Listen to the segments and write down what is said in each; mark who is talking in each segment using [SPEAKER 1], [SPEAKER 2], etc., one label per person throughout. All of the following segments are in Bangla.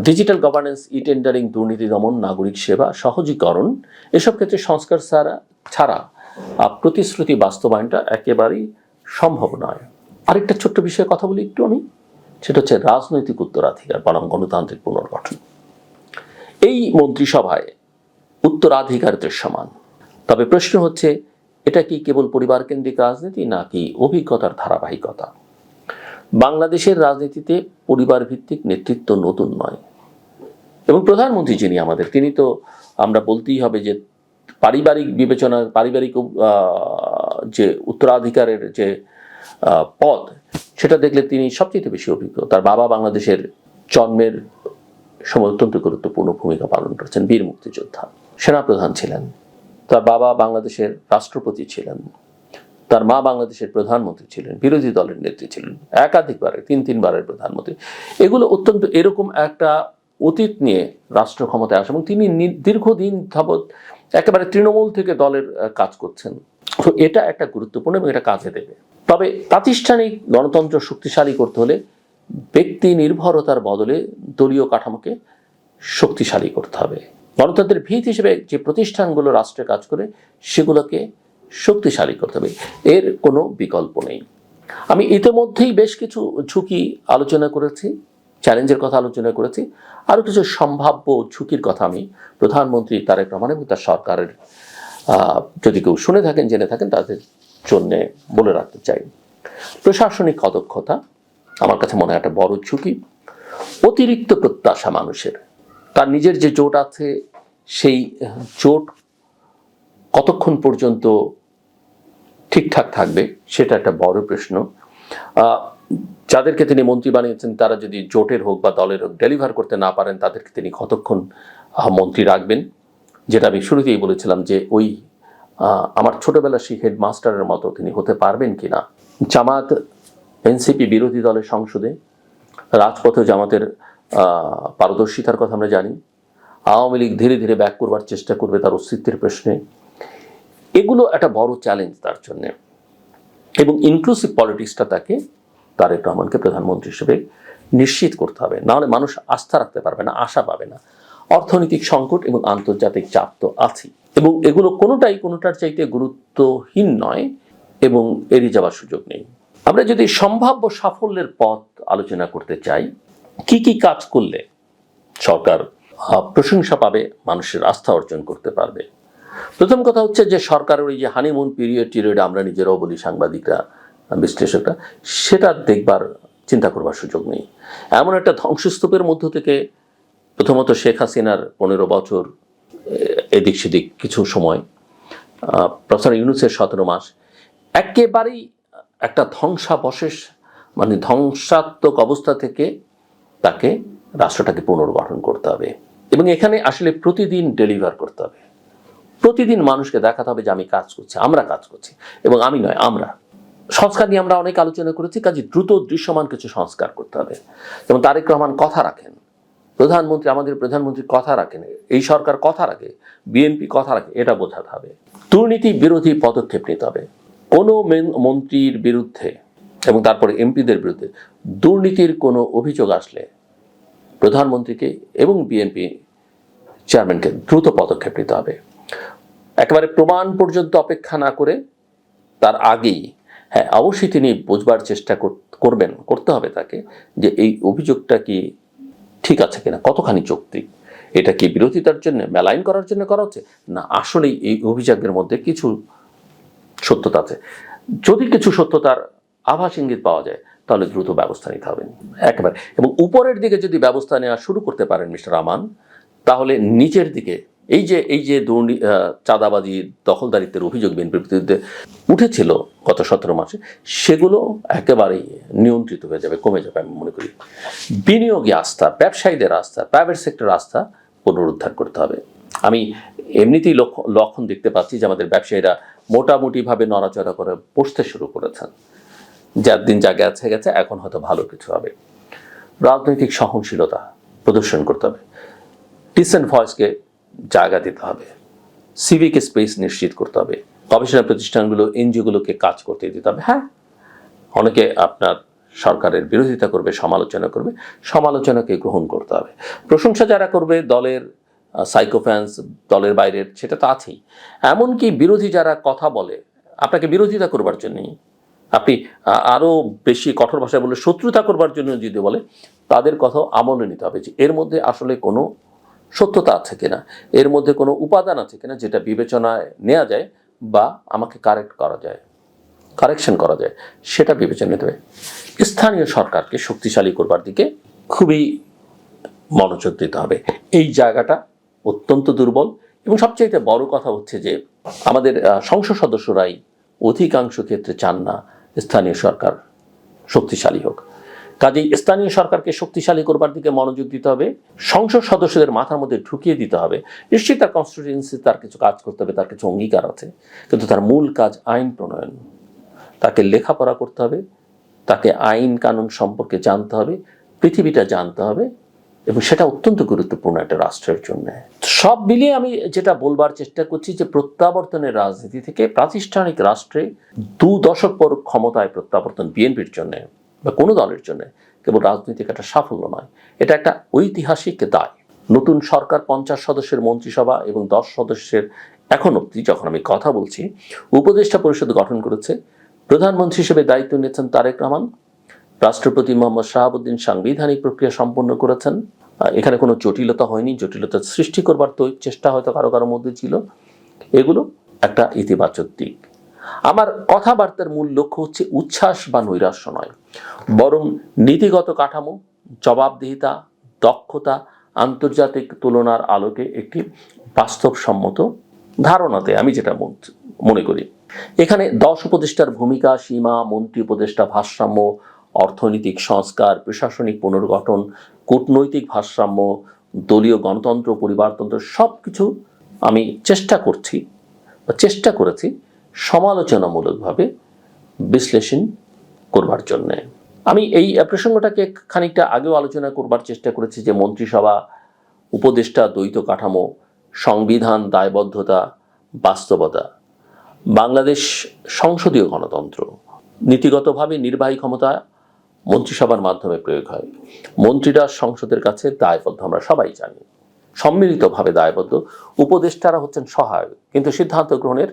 [SPEAKER 1] ডিজিটাল গভর্নেন্স, ই টেন্ডারিং, দুর্নীতি দমন, নাগরিক সেবা, সহজীকরণ, এসব ক্ষেত্রে সংস্কার ছাড়া প্রতিশ্রুতি বাস্তবায়নটা একেবারেই সম্ভব নয়। আরেকটা ছোট্ট বিষয়ে কথা বলি একটু আমি, সেটা হচ্ছে রাজনৈতিক উত্তরাধিকার বনাম গণতান্ত্রিক পুনর্গঠন। এই মন্ত্রিসভায় উত্তরাধিকার দৃশ্যমান, তবে প্রশ্ন হচ্ছে এটা কি কেবল পরিবার কেন্দ্রিক রাজনীতি নাকি অভিজ্ঞতার ধারাবাহিকতা? বাংলাদেশের রাজনীতিতে পরিবার ভিত্তিক নেতৃত্ব নতুন নয়, এবং প্রধানমন্ত্রী যিনি আমাদের, তিনি তো আমরা বলতেই হবে যে পারিবারিক বিবেচনা, পারিবারিক যে উত্তরাধিকারের যে পদ, সেটা দেখলে তিনি সবচেয়ে বেশি অভিজ্ঞ। তার বাবা বাংলাদেশের জন্মের সময় অত্যন্ত গুরুত্বপূর্ণ ভূমিকা পালন করেছেন, বীর মুক্তিযোদ্ধা, সেনাপ্রধান ছিলেন। তার বাবা বাংলাদেশের রাষ্ট্রপতি ছিলেন, তার মা বাংলাদেশের প্রধানমন্ত্রী ছিলেন, বিরোধী দলের নেত্রী ছিলেন, একাধিকবারের, তিনবারের প্রধানমন্ত্রী। এগুলো অত্যন্ত এরকম একটা অতীত নিয়ে রাষ্ট্র ক্ষমতায় আসে, এবং তিনি দীর্ঘদিন যাবৎ একেবারে তৃণমূল থেকে দলের কাজ করছেন। তো এটা একটা গুরুত্বপূর্ণ এবং এটা কাজে দেবে। তবে প্রাতিষ্ঠানিক গণতন্ত্র শক্তিশালী করতে হলে ব্যক্তি নির্ভরতার বদলে দলীয় কাঠামোকে শক্তিশালী করতে হবে। গণতন্ত্রের ভিত হিসেবে যে প্রতিষ্ঠানগুলো রাষ্ট্রে কাজ করে সেগুলোকে শক্তিশালী করতে হবে, এর কোনো বিকল্প নেই। আমি ইতিমধ্যেই বেশ কিছু ঝুঁকি আলোচনা করেছি, চ্যালেঞ্জের কথা আলোচনা করেছি, আরও কিছু সম্ভাব্য ঝুঁকির কথা আমি প্রধানমন্ত্রী তারেক রহমান এবং তার সরকারের যদি কেউ শুনে থাকেন, জেনে থাকেন, তাদের জন্যে বলে রাখতে চাই। প্রশাসনিক অদক্ষতা আমার কাছে মনে হয় একটা বড় ঝুঁকি। অতিরিক্ত প্রত্যাশা মানুষের, তার নিজের যে জোট আছে সেই জোট কতক্ষণ পর্যন্ত ঠিকঠাক থাকবে সেটা একটা বড় প্রশ্ন। যাদেরকে তিনি মন্ত্রী বানিয়েছেন তারা যদি জোটের হোক বা দলের হোক ডেলিভার করতে না পারেন, তাদেরকে তিনি কতক্ষণ মন্ত্রী রাখবেন, যেটা আমি শুরুতেই বলেছিলাম যে ওই আমার ছোটবেলার সেই হেডমাস্টারের মতো তিনি হতে পারবেন কিনা। জামাত, এনসিপি বিরোধী দলের সংসদে, রাজপথে জামাতের পারদর্শিতার কথা আমরা জানি। আওয়ামী লীগ ধীরে ধীরে ব্যাক করবার চেষ্টা করবে তার অস্তিত্বের প্রশ্নে। এগুলো একটা বড় চ্যালেঞ্জ তার জন্যে, এবং ইনক্লুসিভ পলিটিক্সটা তাকে, তারেক রহমানকে প্রধানমন্ত্রী হিসেবে নিশ্চিত করতে হবে, নাহলে মানুষ আস্থা রাখতে পারবে না, আশা পাবে না। অর্থনৈতিক সংকট এবং আন্তর্জাতিক চাপ তো আছেই, এবং এগুলো কোনোটার চাইতে গুরুত্বহীন নয় এবং এড়িয়ে যাওয়ার সুযোগ নেই। আমরা যদি সম্ভাব্য সাফল্যের পথ আলোচনা করতে চাই, কি কি কাজ করলে সরকার প্রশংসা পাবে, মানুষের আস্থা অর্জন করতে পারবে, প্রথম কথা হচ্ছে যে সরকারের ওই যে হানিমুন পিরিয়ড আমরা নিজেরাও বলি, সাংবাদিকরা, বিশ্লেষকরা, সেটা দেখবার, চিন্তা করবার সুযোগ নেই। এমন একটা ধ্বংসস্তূপের মধ্য থেকে প্রথমত শেখ হাসিনার 15 বছর, এদিক সেদিক কিছু সময়, প্রফেসর ইউনূসের 17 মাস, একেবারেই একটা ধ্বংসাবশেষ, মানে ধ্বংসাত্মক অবস্থা থেকে তাকে, রাষ্ট্রটাকে পুনর্গঠন করতে হবে, এবং এখানে আসলে প্রতিদিন ডেলিভার করতে হবে। প্রতিদিন মানুষকে দেখাতে হবে যে আমি কাজ করছি, আমরা কাজ করছি, এবং আমি নয় আমরা। সংস্কার নিয়ে আমরা অনেক আলোচনা করেছি, কাজে দ্রুত দৃশ্যমান কিছু সংস্কার করতে হবে। যেমন তারেক রহমান কথা রাখেন, প্রধানমন্ত্রী, আমাদের প্রধানমন্ত্রী কথা রাখেন, এই সরকার কথা রাখে, বিএনপি কথা রাখে, এটা বোঝাতে হবে। দুর্নীতি বিরোধী পদক্ষেপ নিতে হবে। কোনো মন্ত্রীর বিরুদ্ধে এবং তারপরে এমপিদের বিরুদ্ধে দুর্নীতির কোনো অভিযোগ আসলে প্রধানমন্ত্রীকে এবং বিএনপি চেয়ারম্যানকে দ্রুত পদক্ষেপ নিতে হবে। একেবারে প্রমাণ পর্যন্ত অপেক্ষা না করে তার আগেই, হ্যাঁ অবশ্যই তিনি বুঝবার চেষ্টা করতে হবে তাকে, যে এই অভিযোগটা কি ঠিক আছে কিনা, কতখানি যৌক্তিক, এটা কি বিরোধিতার জন্য, মেলাইন করার জন্য করা হচ্ছে, না আসলেই এই অভিযোগের মধ্যে কিছু সত্যতা আছে। যদি কিছু সত্যতার আভাস ইঙ্গিত পাওয়া যায় তাহলে দ্রুত ব্যবস্থা নিতে হবে একেবারে, এবং উপরের দিকে যদি ব্যবস্থা নেওয়া শুরু করতে পারেন মিস্টার রহমান, তাহলে নিচের দিকে এই যে চাঁদাবাজি, দখলদারিত্বের অভিযোগ বিএনপির বিরুদ্ধে উঠেছিল গত 17 মাসে, সেগুলো একেবারেই নিয়ন্ত্রিত হয়ে যাবে, কমে যাবে আমি মনে করি। বিনিয়োগী আস্থা, ব্যবসায়ীদের আস্থা, প্রাইভেট সেক্টর আস্থা পুনরুদ্ধার করতে হবে। আমি এমনিতেই লক্ষণ দেখতে পাচ্ছি যে আমাদের ব্যবসায়ীরা মোটামুটিভাবে নড়াচড়া করে বসতে শুরু করেছেন, যার দিন যা গেছে, এখন হয়তো ভালো কিছু হবে। রাজনৈতিক সহনশীলতা প্রদর্শন করতে হবে, ডিসেন্ট ভয়েসকে জায়গা দিতে হবে, সিভিক স্পেস নিশ্চিত করতে হবে, গবেষণা প্রতিষ্ঠানগুলো, এনজিওগুলোকে কাজ করতে দিতে হবে। হ্যাঁ, অনেকে আপনার সরকারের বিরোধিতা করবে, সমালোচনা করবে, সমালোচনাকে গ্রহণ করতে হবে। প্রশংসা যারা করবে দলের সাইকোফ্যান্স, দলের বাইরের, সেটা তো আছেই। এমনকি বিরোধী যারা কথা বলে আপনাকে বিরোধিতা করবার জন্যই, আপনি আরও বেশি কঠোর ভাষায় বলে শত্রুতা করবার জন্য যদি বলে, তাদের কথাও আমলে নিতে হবে যে এর মধ্যে আসলে কোনো সত্যতা আছে কিনা, এর মধ্যে কোনো উপাদান আছে কিনা যেটা বিবেচনায় নেওয়া যায় বা আমাকে কারেকশন করা যায়, সেটা বিবেচনা নিতে হবে। স্থানীয় সরকারকে শক্তিশালী করবার দিকে খুবই মনোযোগ দিতে হবে। এই জায়গাটা অত্যন্ত দুর্বল। এবং সবচেয়ে বড় কথা হচ্ছে যে আমাদের সংসদ সদস্যরাই অধিকাংশ ক্ষেত্রে চান না স্থানীয় সরকার শক্তিশালী হোক। কাজেই স্থানীয় সরকারকে শক্তিশালী করবার দিকে মনোযোগ দিতে হবে। সংসদ সদস্যদের মাথার মধ্যে ঢুকিয়ে দিতে হবে নিশ্চয়ই তার কনস্টিটিউয়েন্সি, তার কিছু কাজ করতে হবে, তার কিছু অঙ্গীকার আছে, কিন্তু তার মূল কাজ আইন প্রণয়ন। তাকে লেখাপড়া করতে হবে, তাকে আইন কানুন সম্পর্কে জানতে হবে, পৃথিবীটা জানতে হবে, এবং সেটা অত্যন্ত গুরুত্বপূর্ণ একটা রাষ্ট্রের জন্য। সব মিলিয়ে আমি যেটা বলবার চেষ্টা করছি যে প্রত্যাবর্তনের রাজনীতি থেকে প্রাতিষ্ঠানিক রাষ্ট্রে 2 দশক পর ক্ষমতায় প্রত্যাবর্তন বিএনপির জন্য বা কোনো দলের জন্য কেবল রাজনৈতিক একটা সাফল্য নয়, এটা একটা ঐতিহাসিক দায়। নতুন সরকার 50 সদস্যের মন্ত্রিসভা এবং 10 সদস্যের, এখন অবধি যখন আমি কথা বলছি, উপদেষ্টা পরিষদ গঠন করেছে। প্রধানমন্ত্রী হিসেবে দায়িত্ব নিয়েছেন তারেক রহমান। রাষ্ট্রপতি মোহাম্মদ শাহাবুদ্দিন সাংবিধানিক প্রক্রিয়া সম্পন্ন করেছেন। এখানে কোনো জটিলতা হয়নি, জটিলতা সৃষ্টি করবার তো চেষ্টা হয়তো কারো কারোর মধ্যে ছিল। এগুলো একটা ইতিবাচক দিক। আমার কথাবার্তার মূল লক্ষ্য হচ্ছে উচ্ছ্বাস বা নৈরাশ্য নয়, বরং নীতিগত কাঠামো, জবাবদিহিতা, দক্ষতা, আন্তর্জাতিক তুলনার আলোকে একটি বাস্তবসম্মত ধারণাতে আমি যেটা মনে করি। এখানে 10 উপদেষ্টার ভূমিকা, সীমা, মন্ত্রী উপদেষ্টা ভারসাম্য, অর্থনৈতিক সংস্কার, প্রশাসনিক পুনর্গঠন, কূটনৈতিক ভারসাম্য, দলীয় গণতন্ত্র, পরিবারতন্ত্র, সব কিছু আমি চেষ্টা করেছি সমালোচনামূলকভাবে বিশ্লেষণ করবার জন্য। আমি এই প্রসঙ্গটাকে খানিকটা আগেও আলোচনা করবার চেষ্টা করেছি যে মন্ত্রিসভা, উপদেষ্টা দ্বৈত কাঠামো, সংবিধান, দায়বদ্ধতা, বাস্তবতা। বাংলাদেশ সংসদীয় গণতন্ত্র, নীতিগতভাবে নির্বাহী ক্ষমতা মন্ত্রিসভার মাধ্যমে প্রয়োগ হয়। মন্ত্রীরা সংসদের কাছে দায়বদ্ধ, আমরা সবাই জানি, সম্মিলিতভাবে দায়বদ্ধ। উপদেষ্টারা হচ্ছেন সহায়ক, কিন্তু সিদ্ধান্ত গ্রহণের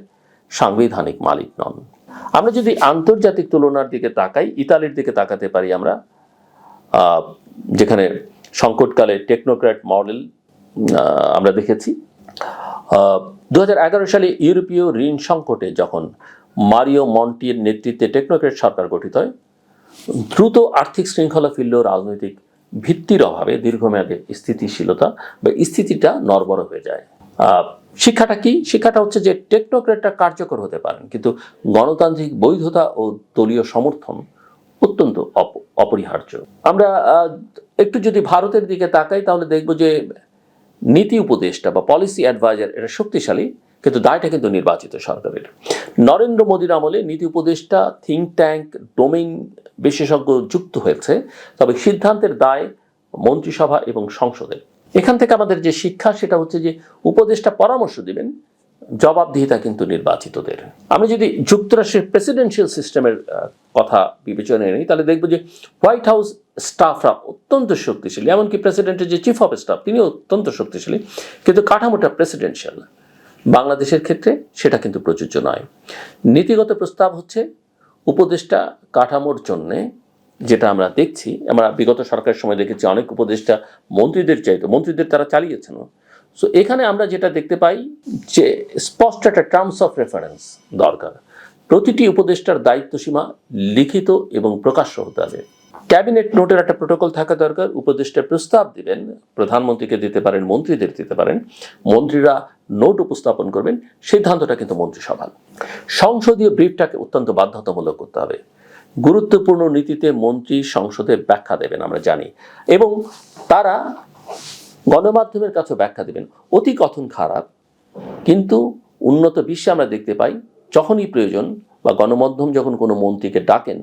[SPEAKER 1] সাংবিধানিক মালিক নন। আমরা যদি আন্তর্জাতিক তুলনার দিকে তাকাই, ইতালির দিকে তাকাতে পারি আমরা, যেখানে সংকটকালে টেকনোক্র্যাট মডেল আমরা দেখেছি। 2011 সালে ইউরোপীয় ঋণ সংকটে যখন মারিও মন্টির নেতৃত্বে টেকনোক্র্যাট সরকার গঠিত হয়, দ্রুত আর্থিক শৃঙ্খলা ফিরলেও রাজনৈতিক ভিত্তির অভাবে দীর্ঘমেয়াদে স্থিতিটা নড়বড় হয়ে যায়। শিক্ষাটা কি? শিক্ষাটা হচ্ছে যে টেকনোক্র্যাটরা কার্যকর হতে পারেন, কিন্তু গণতান্ত্রিক বৈধতা ও দলীয় সমর্থন অত্যন্ত অপরিহার্য। আমরা একটু যদি ভারতের দিকে তাকাই, তাহলে দেখব যে নীতি উপদেষ্টা বা পলিসি অ্যাডভাইজার এটা শক্তিশালী, কিন্তু দায়টা কিন্তু নির্বাচিত সরকারের। নরেন্দ্র মোদীর আমলে নীতি উপদেষ্টা, থিঙ্ক ট্যাঙ্ক, ডোমেইন বিশেষজ্ঞ যুক্ত হয়েছে, তবে সিদ্ধান্তের দায় মন্ত্রিসভা এবং সংসদের। এখান থেকে আমাদের যে শিক্ষা সেটা হচ্ছে যে উপদেষ্টা পরামর্শ দিবেন, জবাবদিহিতা কিন্তু নির্বাচিতদের। আমি যদি যুক্তরাষ্ট্রের প্রেসিডেন্সিয়াল সিস্টেমের কথা বিবেচনায় নিই, তাহলে দেখব যে হোয়াইট হাউস স্টাফরা অত্যন্ত শক্তিশালী, এমনকি প্রেসিডেন্টের যে চিফ অফ স্টাফ তিনিও অত্যন্ত শক্তিশালী, কিন্তু কাঠামোটা প্রেসিডেন্সিয়াল। বাংলাদেশের ক্ষেত্রে সেটা কিন্তু প্রযোজ্য নয়। নীতিগত প্রস্তাব হচ্ছে উপদেষ্টা কাঠামোর জন্যে, যেটা আমরা দেখছি, আমরা বিগত সরকারের সময় দেখেছি অনেক উপদেষ্টা মন্ত্রীদের তারা চালিয়েছেন। সো এখানে আমরা যেটা দেখতে পাই যে স্পষ্ট একটা টার্মস অফ রেফারেন্স দরকার। প্রতিটি উপদেষ্টার দায়িত্বসীমা লিখিত এবং প্রকাশ্য হতে হবে। ক্যাবিনেট নোটের একটা প্রোটোকল থাকা দরকার। উপদেষ্টা প্রস্তাব দিবেন, প্রধানমন্ত্রীকে দিতে পারেন, মন্ত্রীদের দিতে পারেন, মন্ত্রীরা নোট উপস্থাপন করবেন, সিদ্ধান্তটা কিন্তু মন্ত্রিসভা। সংসদীয় ব্রিফটাকে অত্যন্ত বাধ্যতামূলক করতে হবে। গুরুত্বপূর্ণ নীতিতে মন্ত্রী সংসদে ব্যাখ্যা দেবেন, আমরা জানি, এবং তারা গণমাধ্যমের কাছে ব্যাখ্যা দেবেন। অতি কথন খারাপ, কিন্তু উন্নত বিশ্বে আমরা দেখতে পাই যখনই প্রয়োজন বা গণমাধ্যম যখন কোনো মন্ত্রীকে ডাকেন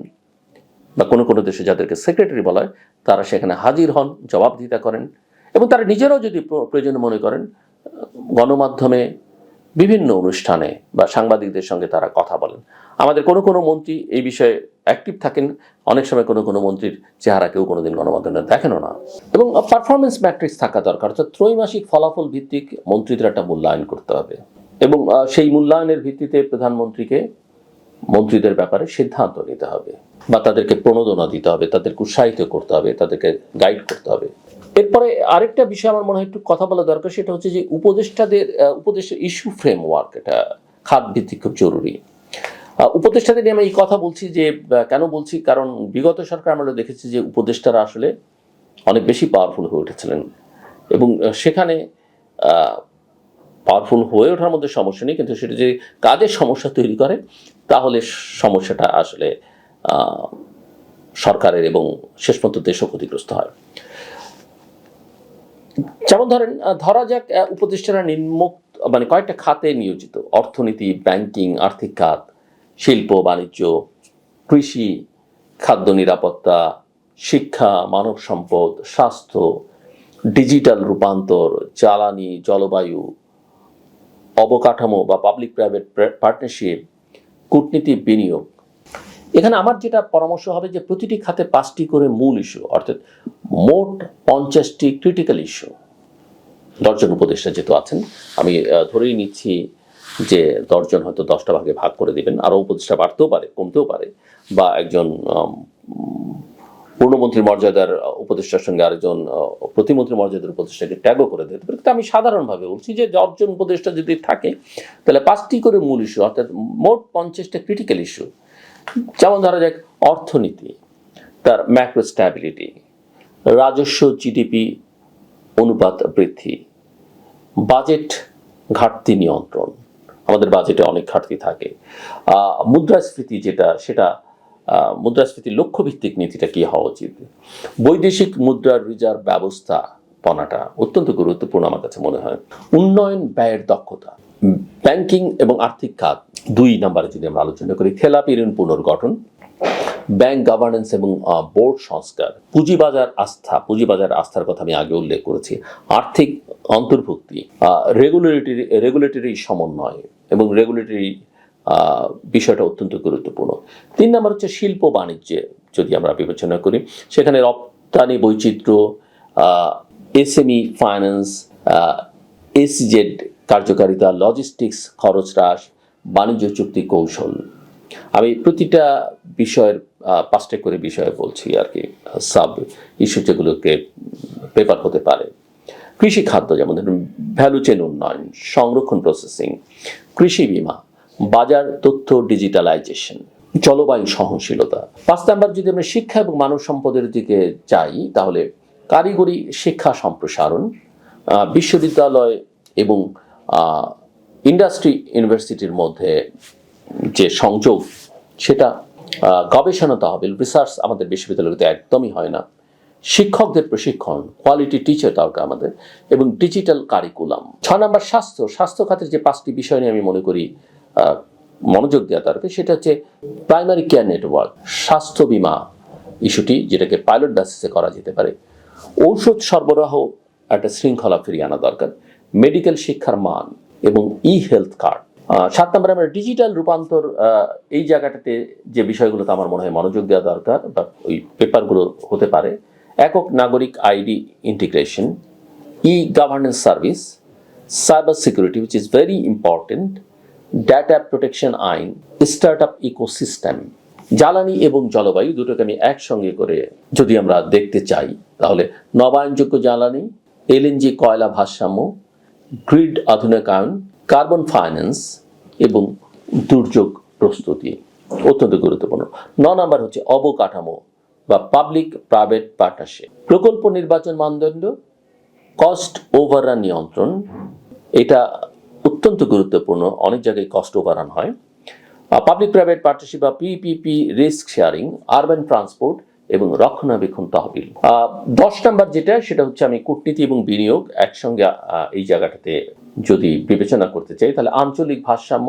[SPEAKER 1] বা কোনো দেশে যাদেরকে সেক্রেটারি বলা হয়, তারা সেখানে হাজির হন, জবাবদিহিতা করেন, এবং তারা নিজেরাও যদি প্রয়োজন মনে করেন গণমাধ্যমে বিভিন্ন অনুষ্ঠানে বা সাংবাদিকদের সঙ্গে তারা কথা বলেন। আমাদের কোনো কোনো মন্ত্রী এই বিষয়ে অ্যাক্টিভ থাকেন, অনেক সময় কোনো কোনো মন্ত্রীর চেহারা কেউ কোনোদিন গণমাধ্যমে দেখেনও না। এবং পারফরমেন্স ম্যাট্রিক্স থাকা দরকার, অর্থাৎ ত্রৈমাসিক ফলাফল ভিত্তিক মন্ত্রীদের একটা মূল্যায়ন করতে হবে এবং সেই মূল্যায়নের ভিত্তিতে প্রধানমন্ত্রীকে মন্ত্রীদের ব্যাপারে সিদ্ধান্ত নিতে হবে বা তাদেরকে প্রণোদনা দিতে হবে, তাদেরকে উৎসাহিত করতে হবে, তাদেরকে গাইড করতে হবে। এরপরে আরেকটা বিষয় আমার মনে হয় একটু কথা বলা দরকার, সেটা হচ্ছে যে উপদেষ্টার ইস্যু ফ্রেমওয়ার্ক, এটা খাত ভিত্তিক খুব জরুরি। উপদেষ্টাদের নিয়ে আমি এই কথা বলছি যে কেন বলছি, কারণ বিগত সরকার আমরা দেখেছি যে উপদেষ্টারা আসলে অনেক বেশি পাওয়ারফুল হয়ে উঠেছিলেন এবং সেখানে পাওয়ারফুল হয়ে ওঠার মধ্যে সমস্যা নেই, কিন্তু সেটা যে কাজের সমস্যা তৈরি করে তাহলে সমস্যাটা আসলে সরকারের এবং শেষ পর্যন্ত দেশও ক্ষতিগ্রস্ত হয়। যেমন ধরা যাক উপদেষ্টারা মানে কয়েকটা খাতে নিয়োজিত: অর্থনীতি, ব্যাংকিং, আর্থিক খাত, শিল্প বাণিজ্য, কৃষি, খাদ্য নিরাপত্তা, শিক্ষা, মানব সম্পদ, স্বাস্থ্য, ডিজিটাল রূপান্তর, জ্বালানি, জলবায়ু, অবকাঠামো বা পাবলিক প্রাইভেট পার্টনারশিপ, কূটনীতি, বিনিয়োগ। এখানে আমার যেটা পরামর্শ হবে যে প্রতিটি খাতে 5টি করে মূল ইস্যু, অর্থাৎ মোট 50টি ক্রিটিক্যাল ইস্যু। 10 জন উপদেষ্টা যেহেতু আছেন, আমি ধরেই নিচ্ছি যে 10 জন হয়তো 10টা ভাগে ভাগ করে দিবেন, আরও উপদেষ্টা বাড়তেও পারে, কমতেও পারে, বা একজন পূর্ণমন্ত্রী মর্যাদার উপদেষ্টার সঙ্গে আরেকজন প্রতিমন্ত্রী মর্যাদার উপদেষ্টাকে ট্যাগও করে দিতে পারে। কিন্তু আমি সাধারণভাবে বলছি যে 10 জন উপদেষ্টা যদি থাকে তাহলে 5টি করে মূল ইস্যু, অর্থাৎ মোট 50টা ক্রিটিক্যাল ইস্যু। যেমন ধরা যাক অর্থনীতি, তার ম্যাক্রো স্ট্যাবিলিটি, রাজস্ব জিডিপি অনুপাত বৃদ্ধি, বাজেট ঘাটতি নিয়ন্ত্রণ, আমাদের বাজেটে অনেক ঘাটতি থাকে, মুদ্রাস্ফীতি সেটা মুদ্রাস্ফীতির লক্ষ্যভিত্তিক নীতিটা কি হওয়া উচিত, বৈদেশিক মুদ্রার রিজার্ভ ব্যবস্থাপনাটা অত্যন্ত গুরুত্বপূর্ণ আমার কাছে মনে হয়, উন্নয়ন ব্যয়ের দক্ষতা, ব্যাংকিং এবং আর্থিক খাত 2 নম্বরে যদি আমরা আলোচনা করি, খেলাপি ঋণ পুনর্গঠন, ব্যাংক গভর্নেন্স এবং বোর্ড সংস্কার, পুঁজিবাজার আস্থার কথা আমি আগে উল্লেখ করেছি, আর্থিক অন্তর্ভুক্তি, রেগুলেটরি সমন্বয় এবং রেগুলেটরি বিষয়টা অত্যন্ত গুরুত্বপূর্ণ। 3 নম্বর হচ্ছে শিল্প বাণিজ্যে যদি আমরা বিবেচনা করি, সেখানে রপ্তানি বৈচিত্র্য, এসএমই ফাইন্যান্স, এসিজেড কার্যকারিতা, লজিস্টিক্স খরচ হ্রাস, বাণিজ্য চুক্তি কৌশল। আমি প্রতিটা বিষয়ের 5টা করে বিষয় বলছি আর কি, সাব ইস্যু যেগুলোকে পেপার হতে পারে। কৃষি খাদ্য, যেমন ধরুন ভ্যালু চেন উন্নয়ন, সংরক্ষণ প্রসেসিং, কৃষি বীমা, বাজার তথ্য ডিজিটালাইজেশন, জলবায়ু সহনশীলতা। 5 নম্বর যদি আমরা শিক্ষা এবং মানব সম্পদের দিকে যাই তাহলে কারিগরি শিক্ষা সম্প্রসারণ, বিশ্ববিদ্যালয় এবং ইন্ডাস্ট্রি ইউনিভার্সিটির মধ্যে যে সংযোগ সেটা গবেষণা তহবিল, রিসার্চ আমাদের বিশ্ববিদ্যালয়তে একদমই হয় না, শিক্ষকদের প্রশিক্ষণ, কোয়ালিটি টিচার দরকার আমাদের, এবং ডিজিটাল কারিকুলাম। 6 নম্বর স্বাস্থ্য খাতের যে 5টি বিষয় নিয়ে আমি মনে করি মনোযোগ দেওয়া দরকার, সেটা হচ্ছে প্রাইমারি কেয়ার নেটওয়ার্ক, স্বাস্থ্য বীমা ইস্যুটি যেটাকে পাইলট বেসিসে করা যেতে পারে, ঔষধ সরবরাহ একটা শৃঙ্খলা ফিরিয়ে আনা দরকার, মেডিকেল শিক্ষার মান এবং হেলথ কার্ড। 7 নম্বরে আমরা ডিজিটাল রূপান্তর, এই জায়গাটাতে যে বিষয়গুলোতে আমার মনে হয় মনোযোগ দেওয়া দরকার বা ওই পেপারগুলো হতে পারে: একক নাগরিক ID integration, governance service, cyber security which is very important, data protection আইন, স্টার্টআপ ইকোসিস্টেম। জ্বালানি এবং জলবায়ু দুটোকে আমি একসঙ্গে করে যদি আমরা দেখতে চাই তাহলে নবায়নযোগ্য জ্বালানি, এলএনজি কয়লা ভারসাম্য, গ্রিড আধুনিকায়ন, কার্বন ফাইন্যান্স এবং দুর্যোগ প্রস্তুতি অত্যন্ত গুরুত্বপূর্ণ। 9 নম্বর হচ্ছে অবকাঠামো বা পাবলিক প্রাইভেট পার্টনারশিপ, প্রকল্প নির্বাচন মানদণ্ড, কস্ট ওভাররান নিয়ন্ত্রণ, এটা অত্যন্ত গুরুত্বপূর্ণ, অনেক জায়গায় কস্ট ওভাররান হয়, পাবলিক প্রাইভেট পার্টনারশিপ বা PPP, risk sharing, urban transport এবং রক্ষণাবেক্ষণ তহবিল। 10 নম্বর যেটা সেটা হচ্ছে আমি কূটনীতি এবং বিনিয়োগ একসঙ্গে এই জায়গাটাতে যদি বিবেচনা করতে চাই তাহলে আঞ্চলিক ভারসাম্য,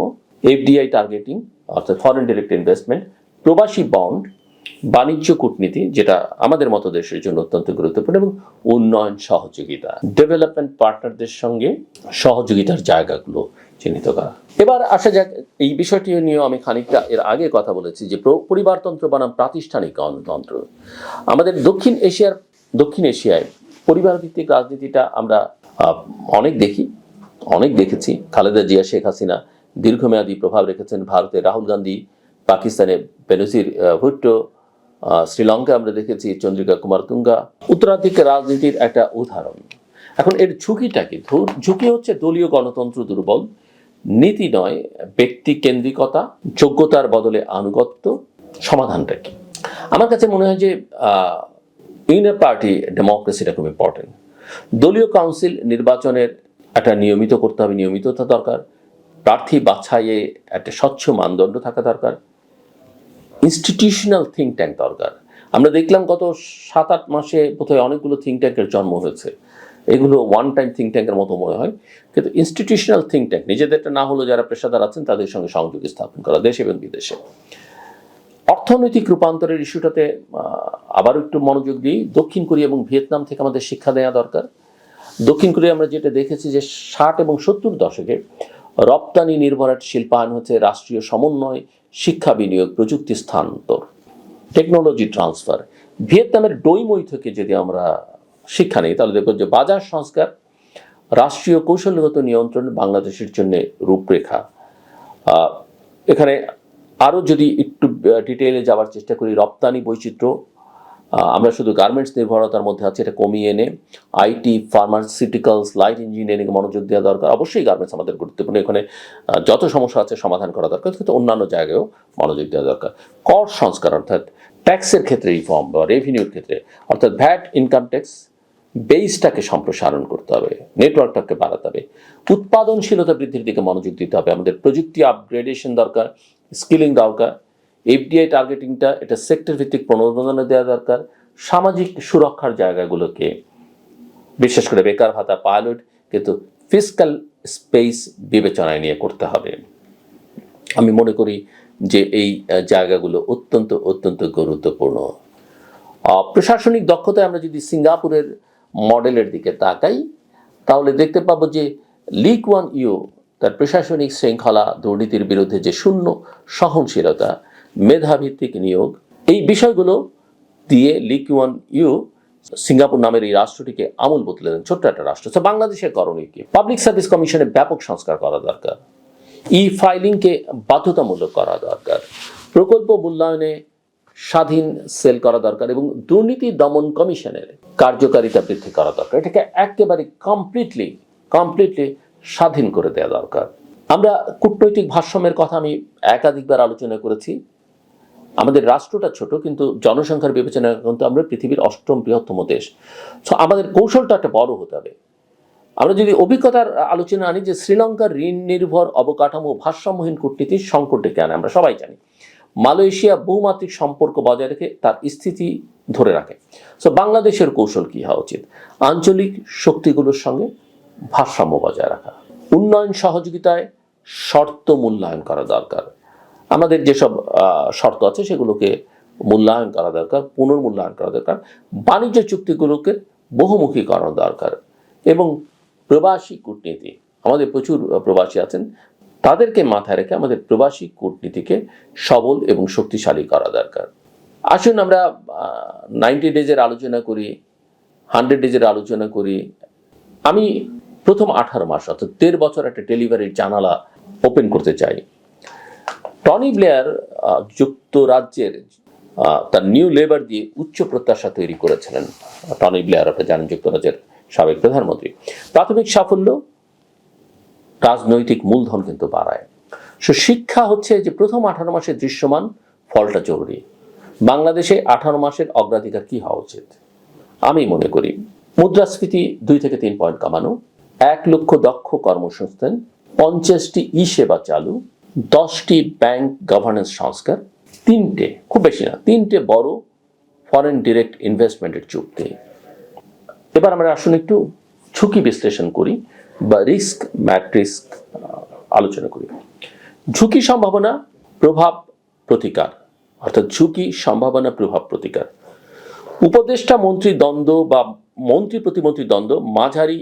[SPEAKER 1] এফডিআই টার্গেটিং অর্থাৎ ফরেন ডিরেক্ট ইনভেস্টমেন্ট, প্রবাসী বন্ড, বাণিজ্য কূটনীতি যেটা আমাদের মতো দেশের জন্য অত্যন্ত গুরুত্বপূর্ণ, এবং উন্নয়ন সহযোগিতা, ডেভেলপমেন্ট পার্টনারদের সঙ্গে সহযোগিতার জায়গাগুলো চিহ্নিত করা। এবার আসা যাক, এই বিষয়টি নিয়েও আমি খানিকটা এর আগে কথা বলেছি যে পরিবারতন্ত্র বনাম প্রাতিষ্ঠানিক গণতন্ত্র। আমাদের দক্ষিণ এশিয়ায় পরিবার ভিত্তিক রাজনীতিটা আমরা অনেক দেখেছি। খালেদা জিয়া, শেখ হাসিনা দীর্ঘমেয়াদী প্রভাব রেখেছেন। ভারতে রাহুল গান্ধী, পাকিস্তানে বেনজির ভুট্টো, শ্রীলঙ্কায় আমরা দেখেছি চন্দ্রিকা কুমারতুঙ্গা। উত্তরাধিকার রাজনীতির একটা উদাহরণ। এখন এর ঝুঁকিটা কি? ঝুঁকি হচ্ছে দলীয় গণতন্ত্র দুর্বল, নীতি নয় ব্যক্তি কেন্দ্রিকতা, যোগ্যতার বদলে আনুগত্য। সমাধানটা কি? আমার কাছে মনে হয় যে ইন এ পার্টি ডেমোক্রেসিটা খুব ইম্পর্টেন্ট। দলীয় কাউন্সিল নির্বাচনের একটা নিয়মিত করতে হবে, নিয়মিততা দরকার। প্রার্থী বাছাইয়ে একটা স্বচ্ছ মানদণ্ড থাকা দরকার। ইনস্টিটিউশনাল থিঙ্ক ট্যাঙ্ক দরকার। আমরা দেখলাম গত 7-8 মাসে বোধহয় অনেকগুলো থিঙ্ক ট্যাঙ্কের জন্ম হয়েছে। এগুলো ওয়ান টাইম থিঙ্ক ট্যাঙ্কের মতো মনে হয়, কিন্তু ইনস্টিটিউশনাল থিঙ্ক ট্যাঙ্ক নিজেদেরটা না হলেও যারা পেশাদার আছেন তাদের সঙ্গে সংযোগ স্থাপন করা দেশে এবং বিদেশে। অর্থনৈতিক রূপান্তরের ইস্যুটাতে আবারও একটু মনোযোগ দিই। দক্ষিণ কোরিয়া এবং ভিয়েতনাম থেকে আমাদের শিক্ষা দেওয়া দরকার। দক্ষিণ কোরিয়া আমরা যেটা দেখেছি যে 60 এবং 70 দশকে রপ্তানি নির্ভর একটা শিল্পায়ন হচ্ছে, রাষ্ট্রীয় সমন্বয়, শিক্ষা বিনিয়োগ, প্রযুক্তি স্থানান্তর, টেকনোলজি ট্রান্সফার। ভিয়েতনামের ডইমই থেকে যদি আমরা শিক্ষা নেই তাহলে দেখব যে বাজার সংস্কার, রাষ্ট্রীয় কৌশলগত নিয়ন্ত্রণ বাংলাদেশের জন্য রূপরেখা। এখানে আরও যদি একটু ডিটেইলে যাওয়ার চেষ্টা করি, রপ্তানি বৈচিত্র্য, আমরা শুধু গার্মেন্টস নির্ভরতার মধ্যে আছে, এটা কমিয়ে এনে আইটি, ফার্মাসিউটিক্যালস, লাইট ইঞ্জিনিয়ারিং মনোযোগ দেওয়া দরকার। অবশ্যই গার্মেন্টস আমাদের গুরুত্বপূর্ণ, এখানে যত সমস্যা আছে সমাধান করা দরকার, কিন্তু অন্যান্য জায়গায়ও মনোযোগ দেওয়া দরকার। কর সংস্কার অর্থাৎ ট্যাক্সের ক্ষেত্রে রিফর্ম বা রেভিনিউর ক্ষেত্রে, অর্থাৎ ভ্যাট, ইনকাম ট্যাক্স বেসটাকে সম্প্রসারণ করতে হবে, নেটওয়ার্কটাকে বাড়াতে হবে। উৎপাদনশীলতা বৃদ্ধির দিকে মনোযোগ দিতে হবে, আমাদের প্রযুক্তি আপগ্রেডেশন দরকার, স্কিলিং দরকার। এফডিআই টার্গেটিংটা এটা সেক্টর ভিত্তিক প্রণোদনা দেওয়া দরকার। সামাজিক সুরক্ষার জায়গাগুলোকে, বিশেষ করে বেকার ভাতা, পাইলট, কিন্তু ফিসক্যাল স্পেস বিবেচনায় নিয়ে করতে হবে। আমি মনে করি যে এই জায়গাগুলো অত্যন্ত অত্যন্ত গুরুত্বপূর্ণ। প্রশাসনিক দক্ষতায় আমরা যদি সিঙ্গাপুরের মডেলের দিকে তাকাই তাহলে দেখতে পাবো যে লি কুয়ান ইউ তার প্রশাসনিক শৃঙ্খলা, দুর্নীতির বিরুদ্ধে যে শূন্য সহনশীলতা, মেধাভিত্তিক নিয়োগ, এই বিষয়গুলো দিয়ে লি কুয়ান ইউ সিঙ্গাপুর নামের এই রাষ্ট্রটিকে আমূল বদলে দেন। ছোট্ট একটা রাষ্ট্র। বাংলাদেশের করণীয় কি? পাবলিক সার্ভিস কমিশনে ব্যাপক সংস্কার করা দরকার, ই ফাইলিংকে বাধ্যতামূলক করা দরকার, প্রকল্প মূল্যায়নে স্বাধীন সেল করা দরকার এবং দুর্নীতি দমন কমিশনের কার্যকারিতা বৃদ্ধি করা দরকার। এটাকে একেবারে কমপ্লিটলি স্বাধীন করে দেওয়া দরকার। আমরা কূটনৈতিক ভারসাম্যের কথা আমি একাধিকবার আলোচনা করেছি। আমাদের রাষ্ট্রটা ছোট, কিন্তু জনসংখ্যার বিবেচনায় কিন্তু আমরা পৃথিবীর 8ম বৃহত্তম দেশ। আমাদের কৌশলটা একটা বড় হতে হবে। আমরা যদি অভিজ্ঞতার আলোচনা আনি যে শ্রীলঙ্কার ঋণ নির্ভর অবকাঠামো ভারসাম্যহীন কূটনীতির সংকট ডেকে আনে, আমরা সবাই জানি। মালয়েশিয়া বহুমাত্রিক সম্পর্ক বজায় রেখে তার স্থিতি ধরে রাখে। বাংলাদেশের কৌশল কি হওয়া উচিত? আঞ্চলিক শক্তিগুলোর সঙ্গে ভারসাম্য বজায় রাখা, উন্নয়ন সহযোগিতায় শর্ত মূল্যায়ন করা দরকার। আমাদের যেসব শর্ত আছে সেগুলোকে মূল্যায়ন করা দরকার, পুনর্মূল্যায়ন করা দরকার। বাণিজ্য চুক্তিগুলোকে বহুমুখী করানো দরকার এবং প্রবাসী কূটনীতি, আমাদের প্রচুর প্রবাসী আছেন, তাদেরকে মাথায় রেখে আমাদের প্রবাসী কূটনীতিকে সবল এবং শক্তিশালী করা দরকার। আসুন আমরা 90 ডেজের আলোচনা করি, 100 ডেজের আলোচনা করি। আমি প্রথম 18 মাস অর্থাৎ 13 বছর একটা ডেলিভারির জানালা ওপেন করতে চাই। টনি ব্লেয়ার যুক্তরাজ্যের তার নিউ লেবার দিয়ে উচ্চ প্রত্যাশা তৈরি করেছিলেন। টনি ব্লেয়ার আপনারা জানেন যুক্তরাজ্যের সাবেক প্রধানমন্ত্রী। প্রাথমিক সাফল্য রাজনৈতিক মূলধন কিন্তু বাড়ায়। শিক্ষা হচ্ছে যে প্রথম 18 মাসের দৃশ্যমান ফলটা জরুরি। বাংলাদেশে 18 মাসের অগ্রাধিকার কি হওয়া উচিত? আমি মনে করি মুদ্রাস্ফীতি 2 থেকে 3 পয়েন্ট কমানো, 1 লক্ষ দক্ষ কর্মসংস্থান, 50টি ই সেবা চালু, 10টি ব্যাংক গভর্নেন্স সংস্কার, 3টে, খুব বেশি না, 3টে বড় ফরেন ডিরেক্ট ইনভেস্টমেন্টের চুক্তি। এবার আমরা আসলে একটু ঝুঁকি বিশ্লেষণ করি বা রিস্ক ম্যাট্রিক্স আলোচনা করি। ঝুঁকি সম্ভাবনা প্রভাব প্রতিকার, অর্থাৎ ঝুঁকি সম্ভাবনা প্রভাব প্রতিকার। উপদেষ্টা মন্ত্রী দ্বন্দ্ব বা মন্ত্রী প্রতিমন্ত্রী দ্বন্দ্ব মাঝারি